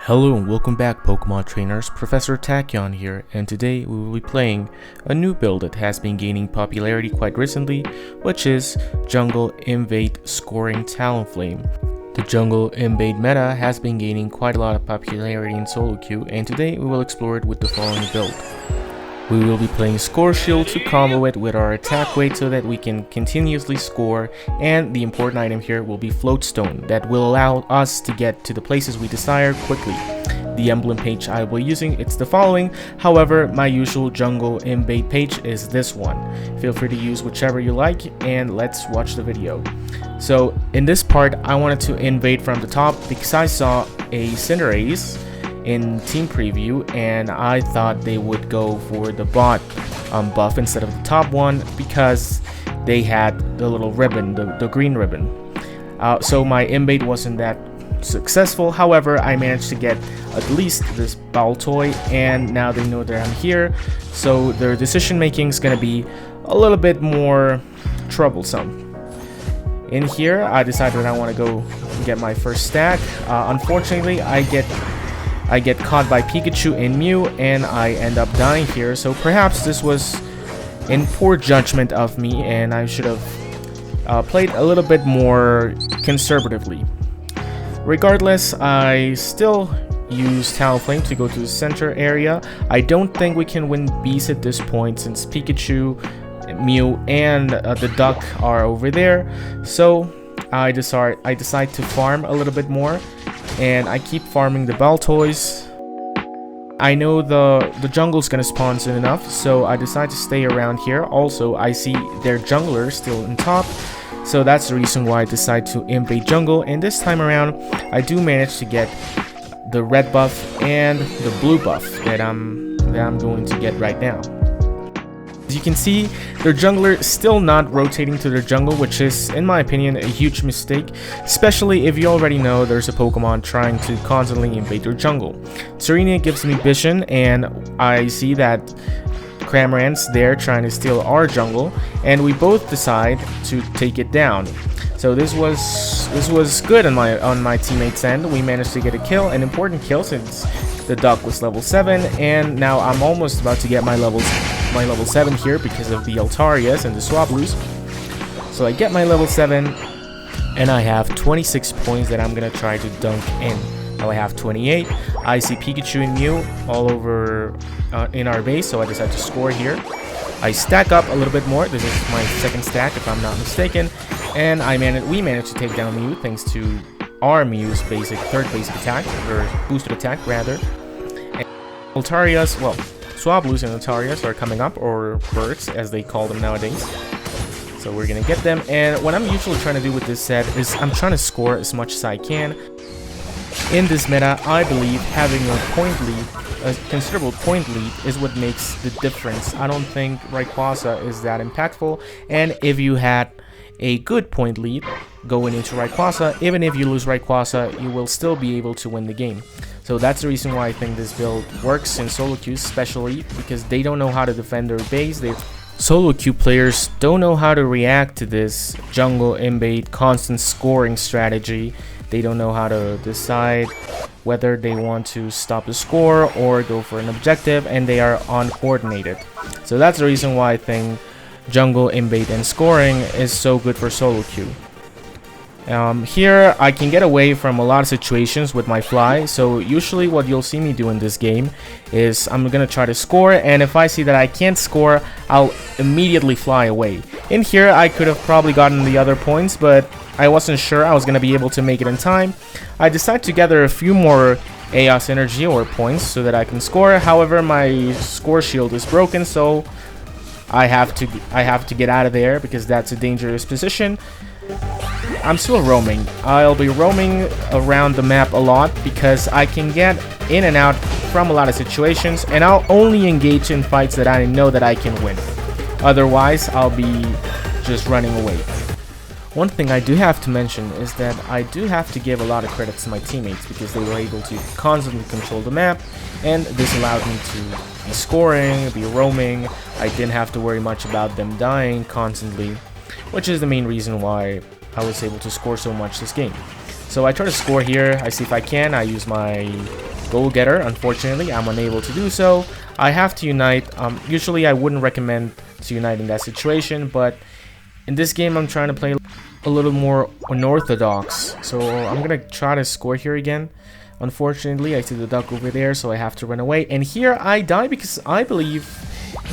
Hello and welcome back, Pokemon trainers. Professor Tachyon here, and today we will be playing a new build that has been gaining popularity quite recently, which is Jungle Invade scoring Talonflame. The Jungle Invade meta has been gaining quite a lot of popularity in solo queue, and today we will explore it with the following build. We will be playing Score Shield to combo it with our attack weight so that we can continuously score, and the important item here will be Float Stone that will allow us to get to the places we desire quickly. The emblem page I will be using, it's the following. However, my usual Jungle Invade page is this one. Feel free to use whichever you like, and let's watch the video. So in this part, I wanted to invade from the top because I saw a Cinderace in team preview, and I thought they would go for the bot buff instead of the top one because they had the little ribbon, the green ribbon. So my invade wasn't that successful. However, I managed to get at least this Baltoy, and now they know that I'm here, so their decision making is gonna be a little bit more troublesome. In here, I decided I want to go get my first stack. Unfortunately, I get caught by Pikachu and Mew, and I end up dying here, so perhaps this was in poor judgment of me, and I should have played a little bit more conservatively. Regardless, I still use Talonflame to go to the center area. I don't think we can win Beast at this point since Pikachu, Mew, and the Duck are over there, so I decide to farm a little bit more, and I keep farming the Baltoys. I know the jungle's gonna spawn soon enough, so I decide to stay around here. Also, I see their jungler still on top, so that's the reason why I decide to invade jungle. And this time around, I do manage to get the red buff and the blue buff that I'm going to get right now. As you can see, their jungler is still not rotating to their jungle, which is, in my opinion, a huge mistake, especially if you already know there's a Pokemon trying to constantly invade their jungle. Serena gives me vision, and I see that Cramorant's there trying to steal our jungle, and we both decide to take it down. So this was good on my teammates' end. We managed to get a kill, an important kill since the Duck was level 7, and now I'm almost about to get my level 7 here because of the Altarias and the Swablues. So I get my level 7, and I have 26 points that I'm gonna try to dunk in. Now I have 28. I see Pikachu and Mew all over in our base, so I decide to score here. I stack up a little bit more. This is my second stack, if I'm not mistaken, and we managed to take down Mew thanks to our Mew's third basic attack, or boosted attack rather. And Altarias, well, Swablues and Altarias are coming up, or birds as they call them nowadays. So we're gonna get them, and what I'm usually trying to do with this set is I'm trying to score as much as I can. In this meta, I believe having a considerable point lead is what makes the difference. I don't think Rayquaza is that impactful, and if you had a good point lead going into Rayquaza, even if you lose Rayquaza, you will still be able to win the game. So that's the reason why I think this build works in solo queues, especially because they don't know how to defend their base. Solo queue players don't know how to react to this jungle invade constant scoring strategy. They don't know how to decide whether they want to stop the score or go for an objective, and they are uncoordinated. So that's the reason why I think jungle invade and scoring is so good for solo queue. Here I can get away from a lot of situations with my fly, so usually what you'll see me do in this game is I'm gonna try to score, and if I see that I can't score, I'll immediately fly away. In here I could have probably gotten the other points, but I wasn't sure I was gonna be able to make it in time. I decided to gather a few more Chaos Energy or points so that I can score. However, my score shield is broken, so I have to get out of there because that's a dangerous position. I'm still roaming. I'll be roaming around the map a lot because I can get in and out from a lot of situations, and I'll only engage in fights that I know that I can win. Otherwise, I'll be just running away. One thing I do have to mention is that I do have to give a lot of credit to my teammates because they were able to constantly control the map, and this allowed me to be scoring, be roaming. I didn't have to worry much about them dying constantly, which is the main reason why I was able to score so much this game. So I try to score here. I see if I can. I use my goal getter. Unfortunately, I'm unable to do so. I have to unite. Usually I wouldn't recommend to unite in that situation, but in this game I'm trying to play a little more unorthodox. So I'm gonna try to score here again. Unfortunately, I see the duck over there, so I have to run away. And here I die because I believe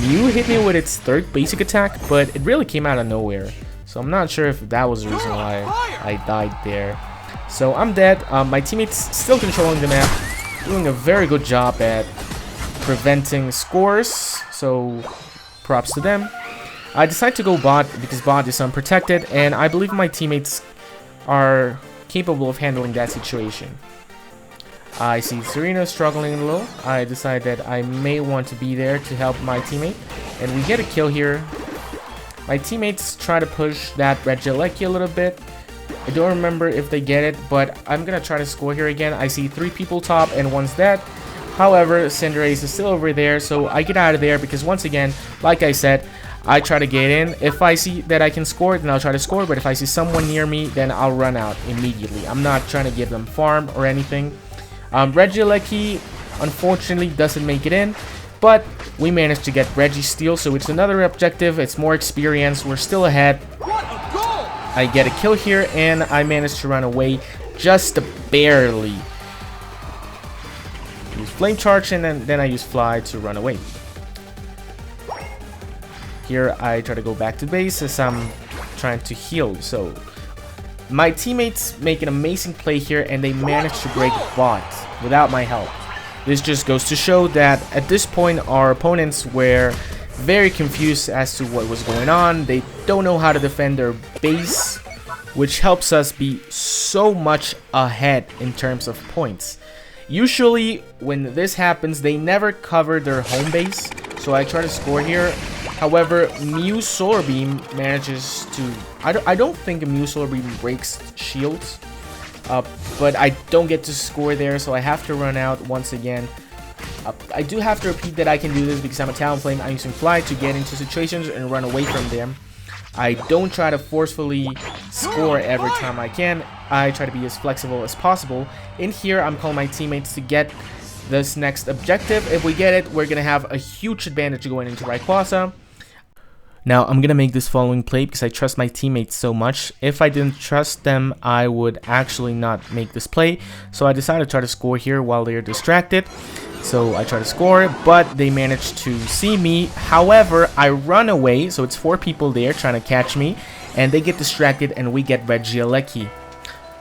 Mew hit me with its third basic attack, but it really came out of nowhere. So I'm not sure if that was the reason why I died there. So I'm dead. My teammates still controlling the map, doing a very good job at preventing scores. So props to them. I decide to go bot because bot is unprotected, and I believe my teammates are capable of handling that situation. I see Serena struggling a little. I decide that I may want to be there to help my teammate, and we get a kill here. My teammates try to push that Regieleki a little bit. I don't remember if they get it, but I'm gonna try to score here again. I see 3 people top and one's dead. However, Cinderace is still over there, so I get out of there because once again, like I said, I try to get in. If I see that I can score, then I'll try to score, but if I see someone near me, then I'll run out immediately. I'm not trying to give them farm or anything. Regieleki unfortunately doesn't make it in, but we managed to get Registeel, so it's another objective. It's more experience. We're still ahead. I get a kill here, and I managed to run away just barely. Use Flame Charge, and then I use Fly to run away. Here I try to go back to base as I'm trying to heal. So my teammates make an amazing play here, and they manage to break bot without my help. This just goes to show that at this point our opponents were very confused as to what was going on. They don't know how to defend their base, which helps us be so much ahead in terms of points. Usually when this happens, they never cover their home base, so I try to score here. However, Mew Solar Beam manages to... I don't think a Mew Solar Beam breaks shields, but I don't get to score there, so I have to run out once again. I do have to repeat that I can do this because I'm a Talonflame. I'm using Fly to get into situations and run away from them. I don't try to forcefully score every time I can. I try to be as flexible as possible. In here, I'm calling my teammates to get this next objective. If we get it, we're going to have a huge advantage going into Rayquaza. Now, I'm going to make this following play because I trust my teammates so much. If I didn't trust them, I would actually not make this play. So I decided to try to score here while they're distracted. So I try to score, but they manage to see me. However, I run away, so it's 4 people there trying to catch me, and they get distracted and we get Regieleki.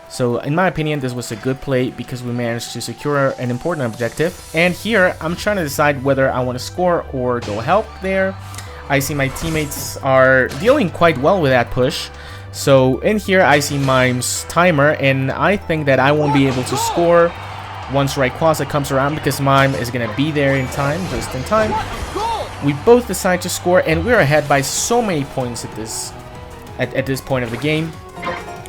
So in my opinion, this was a good play because we managed to secure an important objective. And here, I'm trying to decide whether I want to score or go help there. I see my teammates are dealing quite well with that push. So in here, I see Mime's timer, and I think that I won't be able to score once Rayquaza comes around because Mime is going to be there in time, just in time. We both decide to score, and we're ahead by so many points at this point of the game.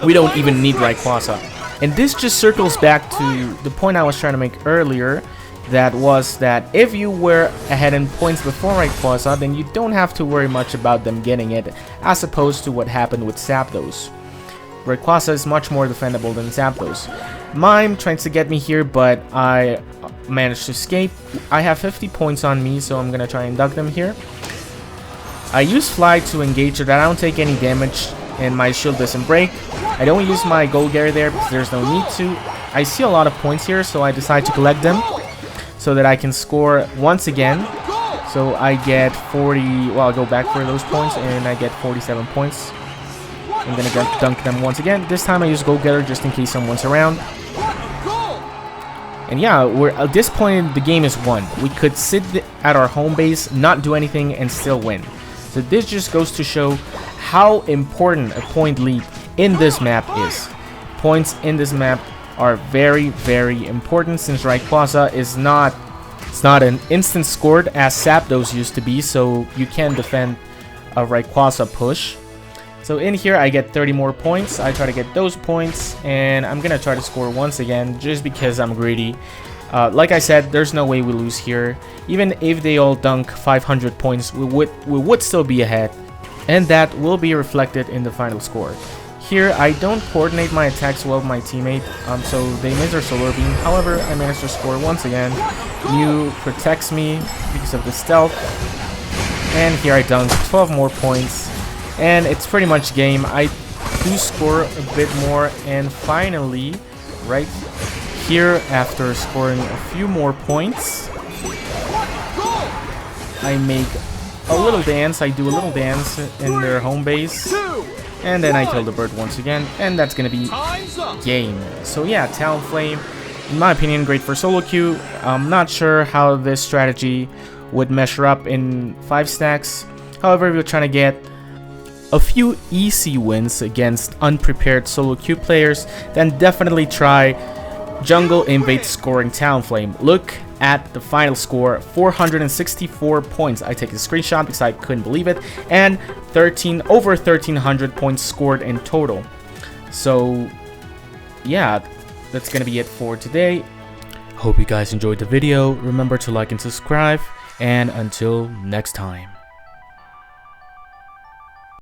We don't even need Rayquaza. And this just circles back to the point I was trying to make earlier. That was that if you were ahead in points before Rayquaza, then you don't have to worry much about them getting it, as opposed to what happened with Zapdos. Rayquaza is much more defendable than Zapdos. Mime tries to get me here, but I managed to escape. I have 50 points on me, so I'm going to try and duck them here. I use Fly to engage so that I don't take any damage and my shield doesn't break. I don't use my gold gear there because there's no need to. I see a lot of points here, so I decide to collect them so that I can score once again. So I get 40, well, I'll go back for those points, and I get 47 points. I'm gonna dunk them once again. This time I use Gold Getter just in case someone's around. And yeah, at this point the game is won. We could sit at our home base, not do anything, and still win. So this just goes to show how important a point lead in this map is. Points in this map are very, very important since Rayquaza is not an instant scored as Zapdos used to be, so you can defend a Rayquaza push. So in here I get 30 more points. I try to get those points, and I'm gonna try to score once again just because I'm greedy. Like I said, there's no way we lose here. Even if they all dunk 500 points, we would still be ahead, and that will be reflected in the final score. Here, I don't coordinate my attacks well with my teammate, so they miss their Solar Beam. However, I managed to score once again. Mew protects me because of the stealth. And here I dunk 12 more points. And it's pretty much game. I do score a bit more, and finally, right here, after scoring a few more points, I make a little dance. I do a little dance in their home base, and then I kill the bird once again, and that's gonna be game. So yeah, Talonflame, in my opinion, great for solo queue. I'm not sure how this strategy would measure up in 5 stacks. However, if you're trying to get a few easy wins against unprepared solo queue players, then definitely try Jungle Invade scoring Talonflame. Look at the final score, 464 points. I take a screenshot because I couldn't believe it, and over 1,300 points scored in total. So yeah, that's gonna be it for today. Hope you guys enjoyed the video. Remember to like and subscribe, and until next time.